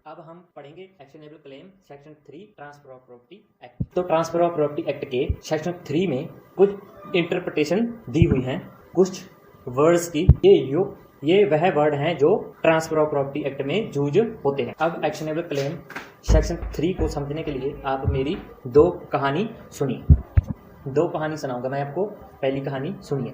अब हम पढ़ेंगे actionable claim section 3 transfer of property act. तो ट्रांसफर ऑफ प्रॉपर्टी एक्ट के सेक्शन 3 में कुछ इंटरप्रिटेशन दी हुई हैं, कुछ वर्ड्स की। ये वह वर्ड हैं जो ट्रांसफर ऑफ प्रॉपर्टी एक्ट में यूज होते हैं। अब एक्शनेबल क्लेम सेक्शन 3 को समझने के लिए आप मेरी दो कहानी सुनिए। दो कहानी सुनाऊंगा मैं आपको। पहली कहानी सुनिए।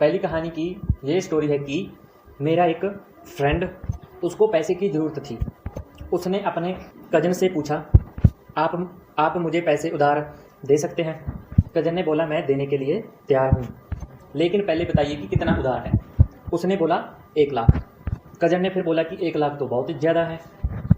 पहली कहानी की ये स्टोरी है कि मेरा एक फ्रेंड, उसको पैसे की ज़रूरत थी। उसने अपने कज़न से पूछा, आप मुझे पैसे उधार दे सकते हैं? कज़न ने बोला, मैं देने के लिए तैयार हूँ, लेकिन पहले बताइए कि कितना उधार है। उसने बोला 1 लाख। कज़न ने फिर बोला कि 1 लाख तो बहुत ज़्यादा है।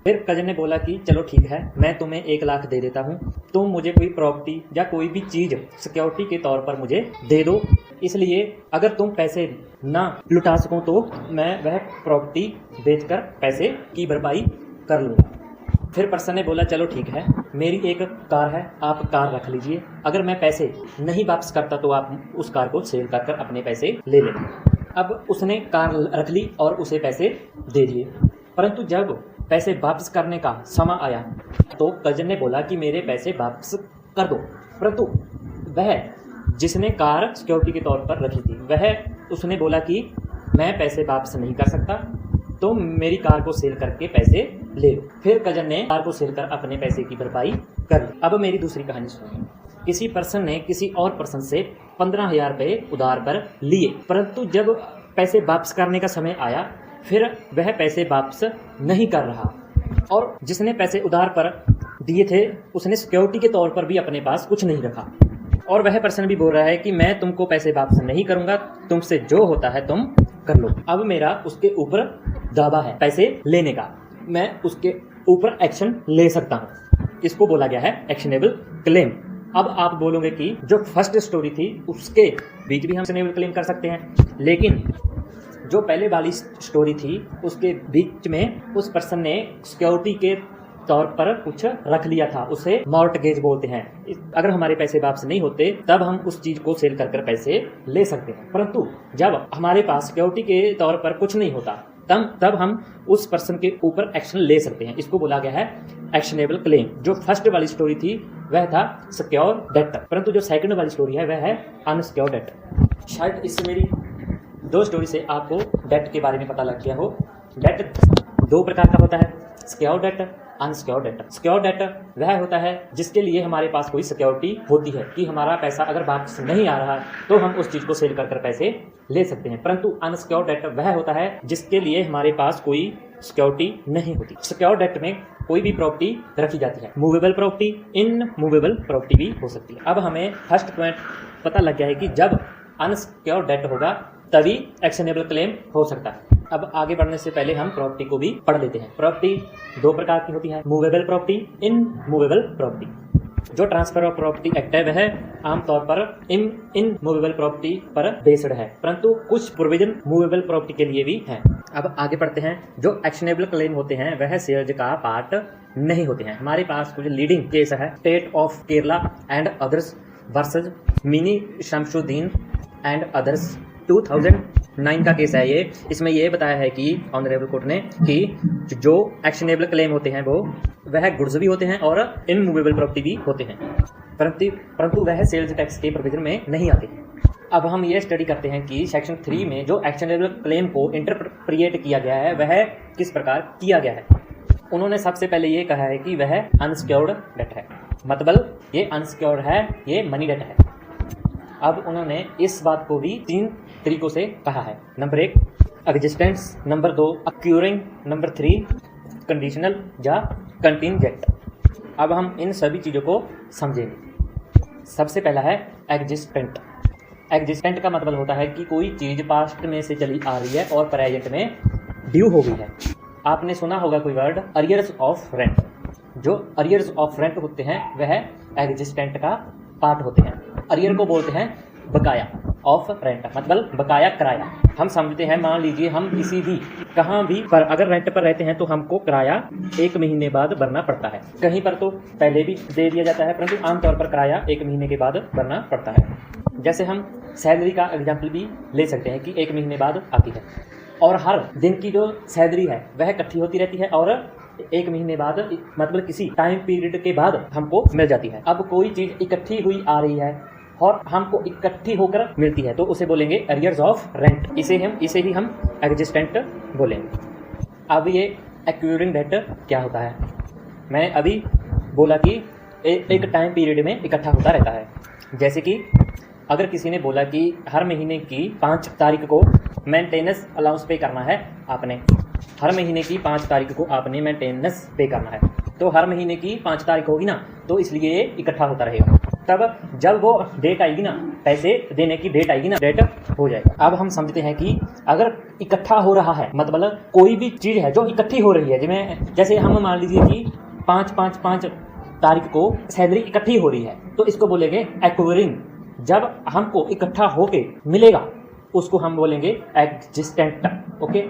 फिर कज़न ने बोला कि चलो ठीक है, मैं तुम्हें 1 लाख दे देता हूँ, तुम मुझे कोई प्रॉपर्टी या कोई भी चीज़ सिक्योरिटी के तौर पर मुझे दे दो। इसलिए अगर तुम पैसे ना लुटा सको तो मैं वह प्रॉपर्टी बेचकर पैसे की भरपाई कर लूँगा। फिर पर्सन ने बोला, चलो ठीक है, मेरी एक कार है, आप कार रख लीजिए। अगर मैं पैसे नहीं वापस करता तो आप उस कार को सेल कर अपने पैसे ले लेना। अब उसने कार रख ली और उसे पैसे दे दिए। परंतु जब पैसे वापस करने का समय आया तो कज़न ने बोला कि मेरे पैसे वापस कर दो। परंतु वह जिसने कार सिक्योरिटी के तौर पर रखी थी, उसने बोला कि मैं पैसे वापस नहीं कर सकता, तो मेरी कार को सेल करके पैसे ले लो। फिर कज़न ने कार को सेल कर अपने पैसे की भरपाई कर ली। अब मेरी दूसरी कहानी सुनिए। किसी पर्सन ने किसी और पर्सन से 15,000 रुपये उधार पर लिए, परंतु जब पैसे वापस करने का समय आया फिर वह पैसे वापस नहीं कर रहा, और जिसने पैसे उधार पर दिए थे उसने सिक्योरिटी के तौर पर भी अपने पास कुछ नहीं रखा, और वह पर्सन भी बोल रहा है कि मैं तुमको पैसे वापस नहीं करूंगा, तुमसे जो होता है तुम कर लो। अब मेरा उसके ऊपर दावा है पैसे लेने का, मैं उसके ऊपर एक्शन ले सकता हूँ। इसको बोला गया है एक्शनेबल क्लेम। अब आप बोलोगे कि जो फर्स्ट स्टोरी थी उसके बीच भी हम एक्शनेबल क्लेम कर सकते हैं, लेकिन जो पहले वाली स्टोरी थी उसके बीच में उस पर्सन ने सिक्योरिटी के तौर पर कुछ रख लिया था, उसे मॉर्टगेज बोलते हैं। अगर हमारे पैसे वापस नहीं होते तब हम उस चीज को सेल कर पैसे ले सकते हैं, परंतु जब हमारे पास सिक्योरिटी के तौर पर कुछ नहीं होता तब हम उस पर्सन के ऊपर एक्शन ले सकते हैं। इसको बोला गया है एक्शनेबल क्लेम। जो फर्स्ट वाली स्टोरी थी वह था सिक्योर डेटर, परंतु जो सेकंड वाली स्टोरी है वह है अनसिक्योर डेटर। शायद इससे मेरी दो स्टोरी से आपको डेट के बारे में पता लग गया हो। डेट 2 प्रकार का होता है, secure debtor, unsecure debtor. Secure debtor वह होता है जिसके लिए हमारे पास कोई सिक्योरिटी होती है कि हमारा पैसा अगर वापस नहीं आ रहा तो हम उस चीज़ को सेल कर पैसे ले सकते हैं, परंतु अनसिक्योर डेटर वह होता है जिसके लिए हमारे पास कोई सिक्योरिटी नहीं होती। सिक्योर डेटर में कोई भी प्रॉपर्टी रखी जाती है, मूवेबल प्रॉपर्टी, इनमूवेबल प्रॉपर्टी भी हो सकती है। अब हमें फर्स्ट पॉइंट पता लग गया है कि जब अनसिक्योर डेटर होगा तभी एक्शनेबल क्लेम हो सकता है। अब आगे बढ़ने से पहले हम प्रॉपर्टी को भी पढ़ लेते हैं। प्रॉपर्टी 2 प्रकार की होती है, मूवेबल प्रॉपर्टी, इनमूवेबल प्रॉपर्टी। जो ट्रांसफर ऑफ प्रॉपर्टी एक्ट है वह आमतौर पर इनमूवेबल प्रॉपर्टी पर बेस्ड है, परंतु कुछ प्रोविजन मूवेबल प्रॉपर्टी के लिए भी है। अब आगे बढ़ते हैं। जो एक्शनेबल क्लेम होते हैं वह सेल्स का पार्ट नहीं होते हैं। हमारे पास कुछ लीडिंग केस है, state of Kerala and others versus Mini Shamsuddin and others 2009 का केस है ये। इसमें ये बताया है कि ऑनरेबल कोर्ट ने कि जो एक्शनेबल क्लेम होते हैं वह गुड्स भी होते हैं और इनमूवेबल प्रॉपर्टी भी होते हैं, परंतु वह सेल्स टैक्स के प्रोविजन में नहीं आते। अब हम ये स्टडी करते हैं कि सेक्शन 3 में जो एक्शनेबल क्लेम को इंटरप्रिएट किया गया है वह किस प्रकार किया गया है। उन्होंने सबसे पहले ये कहा है कि वह अनसिक्योर्ड डेट है, मतलब ये अनसिक्योर्ड है, ये मनी डेट है। अब उन्होंने इस बात को भी 3 तरीकों से कहा है। Number 1 existence, number 2 accruing, number 3 conditional या कंटिंजेंट। अब हम इन सभी चीज़ों को समझेंगे। सबसे पहला है एग्जिस्टेंट। एग्जिस्टेंट का मतलब होता है कि कोई चीज़ पास्ट में से चली आ रही है और प्रेजेंट में ड्यू हो गई है। आपने सुना होगा कोई वर्ड अरियर्स ऑफ रेंट। जो अरियर्स ऑफ रेंट होते हैं वह एग्जिस्टेंट का पार्ट होते हैं। अरियर को बोलते हैं बकाया ऑफ रेंट, मतलब बकाया किराया। हम समझते हैं, मान लीजिए हम किसी भी कहाँ भी पर अगर रेंट पर रहते हैं तो हमको किराया 1 महीने बाद भरना पड़ता है। कहीं पर तो पहले भी दे दिया जाता है, परंतु आमतौर पर किराया 1 महीने के बाद भरना पड़ता है। जैसे हम सैलरी का एग्जाम्पल भी ले सकते हैं कि 1 महीने बाद आती है, और हर दिन की जो सैलरी है वह इकट्ठी होती रहती है और 1 महीने बाद मतलब किसी टाइम पीरियड के बाद हमको मिल जाती है। अब कोई चीज इकट्ठी हुई आ रही है और हमको इकट्ठी होकर मिलती है तो उसे बोलेंगे एरियर्स ऑफ रेंट। इसे ही हम एग्जिस्टेंट बोलेंगे। अब ये एक्यूरिंग डेट क्या होता है? मैं अभी बोला कि एक टाइम पीरियड में इकट्ठा होता रहता है। जैसे कि अगर किसी ने बोला कि हर महीने की 5 तारीख को मेंटेनेंस अलाउंस पे करना है आपने, हर महीने की 5 तारीख को आपने मेंटेनेंस पे करना है, तो हर महीने की 5 तारीख होगी ना, तो इसलिए ये इकट्ठा होता रहेगा। तब जब वो डेट आएगी ना, पैसे देने की डेट आएगी ना, डेट हो जाएगा। अब हम समझते हैं कि अगर इकट्ठा हो रहा है मतलब कोई भी चीज़ है जो इकट्ठी हो रही है, जैसे हम मान लीजिए कि 5 तारीख को सैलरी इकट्ठी हो रही है, तो इसको बोलेंगे एक्वायरिंग। जब हमको इकट्ठा होके मिलेगा उसको हम बोलेंगे एग्जिस्टेंट। ओके,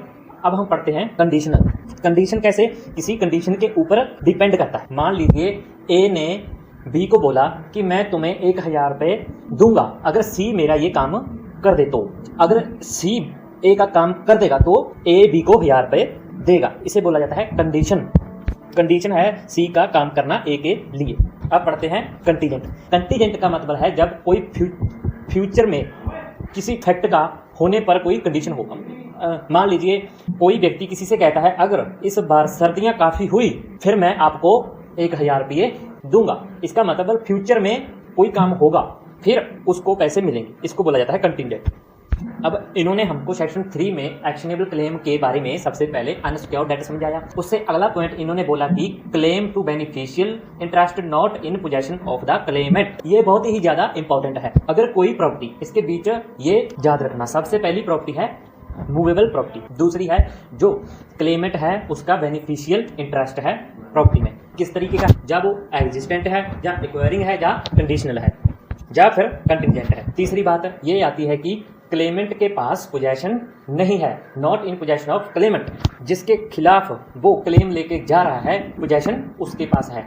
अब हम पढ़ते हैं कंडीशनल। कंडीशन कैसे? किसी कंडीशन के ऊपर डिपेंड करता है। मान लीजिए ए ने बी को बोला कि मैं तुम्हें 1000 रुपये दूंगा अगर सी मेरा ये काम कर दे। तो अगर सी ए का काम कर देगा तो ए बी को 1000 रुपये देगा। इसे बोला जाता है कंडीशन। कंडीशन है सी का काम करना ए के लिए। अब पढ़ते हैं कंटीजेंट। कंटीजेंट का मतलब है जब कोई फ्यूचर में किसी फैक्ट का होने पर कोई कंडीशन होगा। मान लीजिए कोई व्यक्ति किसी से कहता है अगर इस बार सर्दियां काफ़ी हुई फिर मैं आपको 1000 रुपये दूंगा। इसका मतलब फ्यूचर में कोई काम होगा फिर उसको पैसे मिलेंगे। इसको बोला जाता है कंटीजेंट। अब इन्होंने हमको सेक्शन 3 में एक्शनेबल क्लेम के बारे में सबसे पहले अनसिक्योर्ड डेट समझाया। उससे अगला पॉइंट इन्होंने बोला कि claim to beneficial interest not in possession of the claimant. ये बहुत ही ज्यादा इंपॉर्टेंट है। अगर कोई प्रॉपर्टी, इसके बीच ये याद रखना, सबसे पहली प्रॉपर्टी है मूवेबल प्रॉपर्टी, दूसरी है जो क्लेमेंट है उसका बेनिफिशियल इंटरेस्ट है प्रॉपर्टी में। किस तरीके का? जब वो एग्जिस्टेंट है या एक्वायरिंग है या कंडीशनल है या फिर कंटिंजेंट है। तीसरी बात ये आती है कि क्लेमेंट के पास पोजेशन नहीं है, not in possession of Clement. जिसके खिलाफ वो क्लेम लेके जा रहा है पोजेशन उसके पास है,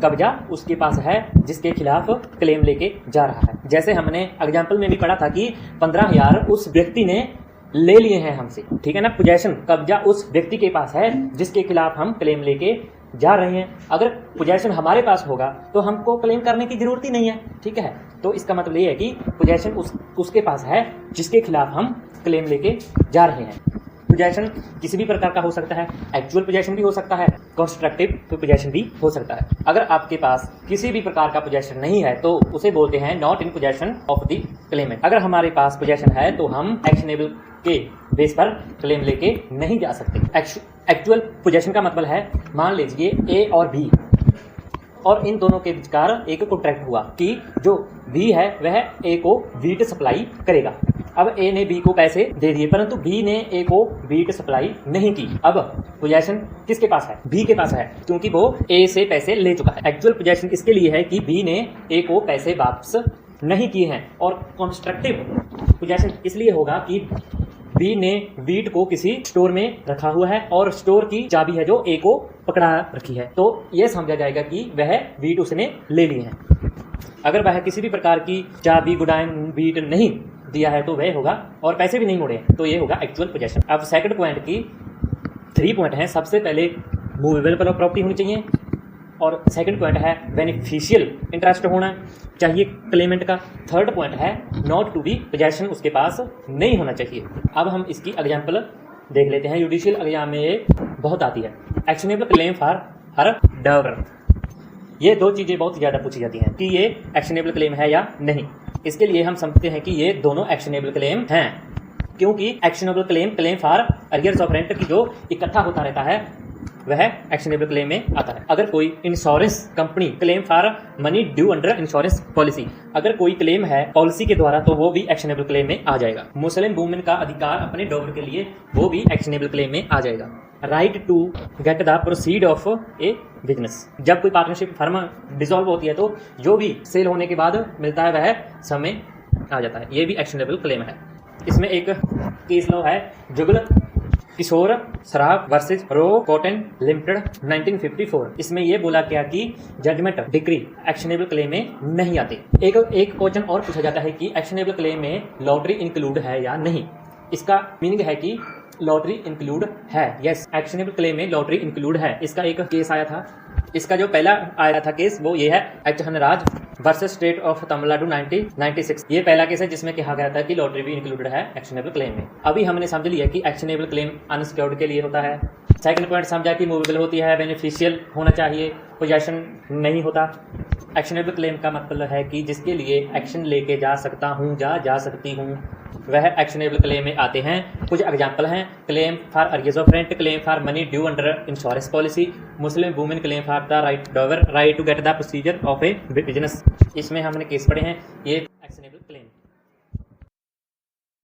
कब्जा उसके पास है जिसके खिलाफ क्लेम लेके जा रहा है। जैसे हमने एग्जाम्पल में भी पढ़ा था कि 15,000 उस व्यक्ति ने ले लिए हैं हमसे, ठीक है ना। पोजेशन, कब्जा उस व्यक्ति के पास है जिसके खिलाफ हम क्लेम लेके जा रहे हैं। अगर पोजेशन हमारे पास होगा तो हमको क्लेम करने की जरूरत ही नहीं है, ठीक है। तो इसका मतलब ये है कि पोजेशन उसके पास है जिसके खिलाफ हम क्लेम लेके जा रहे हैं। पोजेशन किसी भी प्रकार का हो सकता है, एक्चुअल पोजेशन भी हो सकता है, कंस्ट्रक्टिव पोजेशन भी हो सकता है। अगर आपके पास किसी भी प्रकार का पोजेशन नहीं है तो उसे बोलते हैं not in possession of the Clement. अगर हमारे पास पोजेशन है तो हम एक्शनेबल के बेस पर क्लेम लेके नहीं जा सकते। एक्चुअल पोजेशन का मतलब है, मान लीजिए ए और बी और इन दोनों के विचार एक कॉन्ट्रैक्ट हुआ कि जो बी है वह ए को वीट सप्लाई करेगा। अब ए ने बी को पैसे दे दिए परंतु बी ने ए को वीट सप्लाई नहीं की। अब पोजेशन किसके पास है? बी के पास है, क्योंकि वो ए से पैसे ले चुका है। एक्चुअल पोजेशन इसके लिए है कि बी ने ए को पैसे वापस नहीं किए हैं। और कंस्ट्रक्टिव पोजेशन इसलिए होगा कि बी ने वीट को किसी स्टोर में रखा हुआ है और स्टोर की चाबी है जो ए को पकड़ा रखी है, तो यह समझा जाएगा कि वह वीट उसने ले लिए हैं। अगर वह किसी भी प्रकार की चाबी, गुडाइन, वीट नहीं दिया है तो वह होगा, और पैसे भी नहीं मोड़े तो ये होगा एक्चुअल पोजेशन। अब सेकंड पॉइंट की 3 पॉइंट हैं। सबसे पहले मूवेबल प्रॉपर्टी होनी चाहिए, और सेकंड पॉइंट है बेनिफिशियल इंटरेस्ट होना चाहिए क्लेमेंट का। थर्ड पॉइंट है नॉट टू बी पोजेशन उसके पास नहीं होना चाहिए। अब हम इसकी एग्जांपल देख लेते हैं। जुडिशियल एग्जाम में ये बहुत आती है, एक्शनेबल क्लेम फॉर हर डर। ये 2 चीज़ें बहुत ज़्यादा पूछी जाती हैं कि ये एक्शनेबल क्लेम है या नहीं। इसके लिए हम समझते हैं कि ये दोनों एक्शनेबल क्लेम हैं, क्योंकि actionable claim for arrears of rent की जो इकट्ठा होता रहता है वह एक्शनेबल क्लेम में आता है। अगर कोई insurance company claim for money due under insurance policy, अगर कोई क्लेम है पॉलिसी के द्वारा तो वो भी एक्शनेबल क्लेम में आ जाएगा। मुस्लिम वुमेन का अधिकार अपने डॉगर के लिए, वो भी एक्शनेबल क्लेम में आ जाएगा। Right to get the proceed of a business, जब कोई पार्टनरशिप फर्म डिसॉल्व होती है तो जो भी सेल होने के बाद मिलता है वह समय आ जाता है, ये भी एक्शनेबल क्लेम है। इसमें एक केस लॉ है जुगल किशोर सराफ वर्सेस रो कॉटन लिमिटेड 1954। इसमें यह बोला गया कि जजमेंट डिक्री एक्शनेबल क्लेम में नहीं आते। एक क्वेश्चन और पूछा जाता है कि एक्शनेबल क्लेम में लॉटरी इंक्लूड है या नहीं। इसका मीनिंग है कि लॉटरी इंक्लूड है। यस, एक्शनेबल क्लेम में लॉटरी इंक्लूड है। इसका एक केस आया था, इसका जो पहला आया था केस वो ये है act हनराज versus state of Tamil Nadu 1996। ये पहला केस है जिसमें कहा गया था कि लॉटरी भी इंक्लूडेड है एक्शनेबल क्लेम में। अभी हमने समझ लिया कि एक्शनेबल क्लेम अनसिक्योर्ड के लिए होता है। सेकंड पॉइंट समझा कि मूवेबल होती है, बेनिफिशियल होना चाहिए, पोजेशन नहीं होता। एक्शनेबल क्लेम का मतलब है कि जिसके लिए एक्शन लेके जा सकता हूँ, जा सकती हूँ, वह एक्शनेबल क्लेम में आते हैं। कुछ एग्जाम्पल हैं: claim for arrears of rent, claim for money due under insurance policy, Muslim women claim for the right to get the procedure of a business. इसमें हमने केस पढ़े हैं। ये